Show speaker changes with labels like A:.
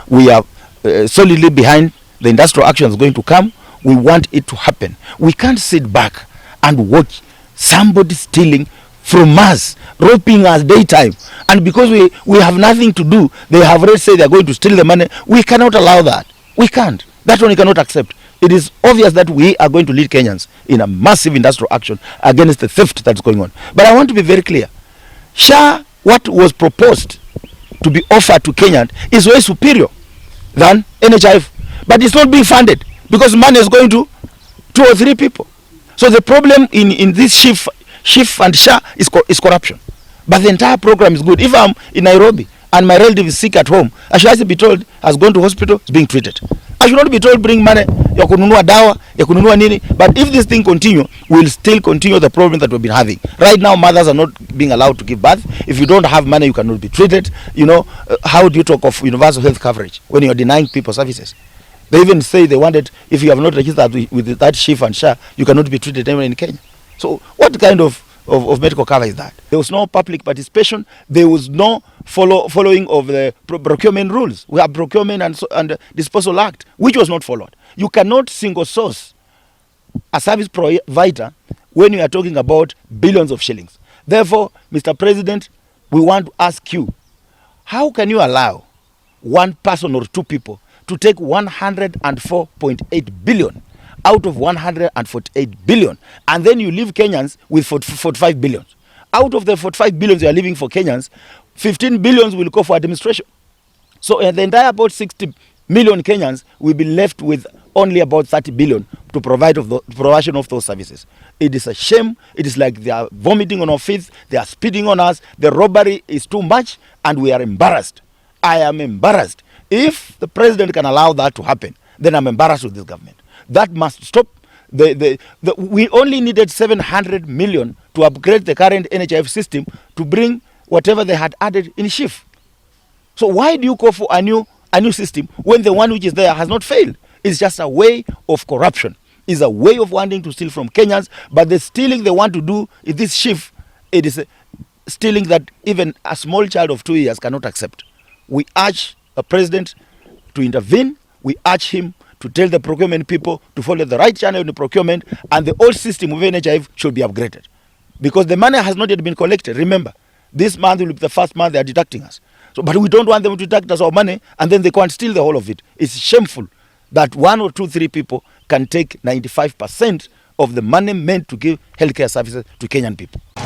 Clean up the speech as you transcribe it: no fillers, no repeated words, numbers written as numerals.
A: we are solidly behind the industrial action that's going to come. We want it to happen. We can't sit back and watch somebody stealing from us, robbing us daytime. And because we have nothing to do, they have already said they are going to steal the money. We cannot allow that. We can't. That one we cannot accept. It is obvious that we are going to lead Kenyans in a massive industrial action against the theft that's going on. But I want to be very clear. SHA, what was proposed to be offered to Kenyans is way superior than NHIF. But it's not being funded because money is going to 2 or 3 people. So the problem in this shift and SHA is corruption. But the entire program is good. If I'm in Nairobi and my relative is sick at home, I should also be told has gone to hospital, is being treated. I should not be told bring money, ya kununua dawa, ya kununua nini. But if this thing continue, we'll still continue the problem that we've been having. Right now, mothers are not being allowed to give birth. If you don't have money, you cannot be treated. You know, how do you talk of universal health coverage when you're denying people services? They even say they wanted, if you have not registered with that SHIF and SHA, you cannot be treated anywhere in Kenya. So what kind of medical cover is that? There was no public participation. There was no following of the procurement rules. We have procurement and disposal act, which was not followed. You cannot single source a service provider when you are talking about billions of shillings. Therefore, Mr. President, we want to ask you, how can you allow one person or 2 people to take 104.8 billion out of 148 billion, and then you leave Kenyans with 45 billion. Out of the 45 billions you are leaving for Kenyans, 15 billions will go for administration. So the entire about 60 million Kenyans will be left with only about 30 billion to provide of the provision of those services. It is a shame. It is like they are vomiting on our feet. They are spitting on us. The robbery is too much, and we are embarrassed. I am embarrassed. If the president can allow that to happen, then I'm embarrassed with this government. That must stop. We only needed 700 million to upgrade the current NHIF system to bring whatever they had added in SHIF. So why do you go for a new system when the one which is there has not failed? It's just a way of corruption. It's a way of wanting to steal from Kenyans, but the stealing they want to do in this SHIF, it is stealing that even a small child of 2 years cannot accept. We urge the president to intervene. We urge him to tell the procurement people to follow the right channel in the procurement, and the old system of NHIF should be upgraded. Because the money has not yet been collected. Remember, this month will be the first month they are deducting us. So, but we don't want them to deduct us our money and then they can't steal the whole of it. It's shameful that 1 or 2, 3 people can take 95% of the money meant to give healthcare services to Kenyan people.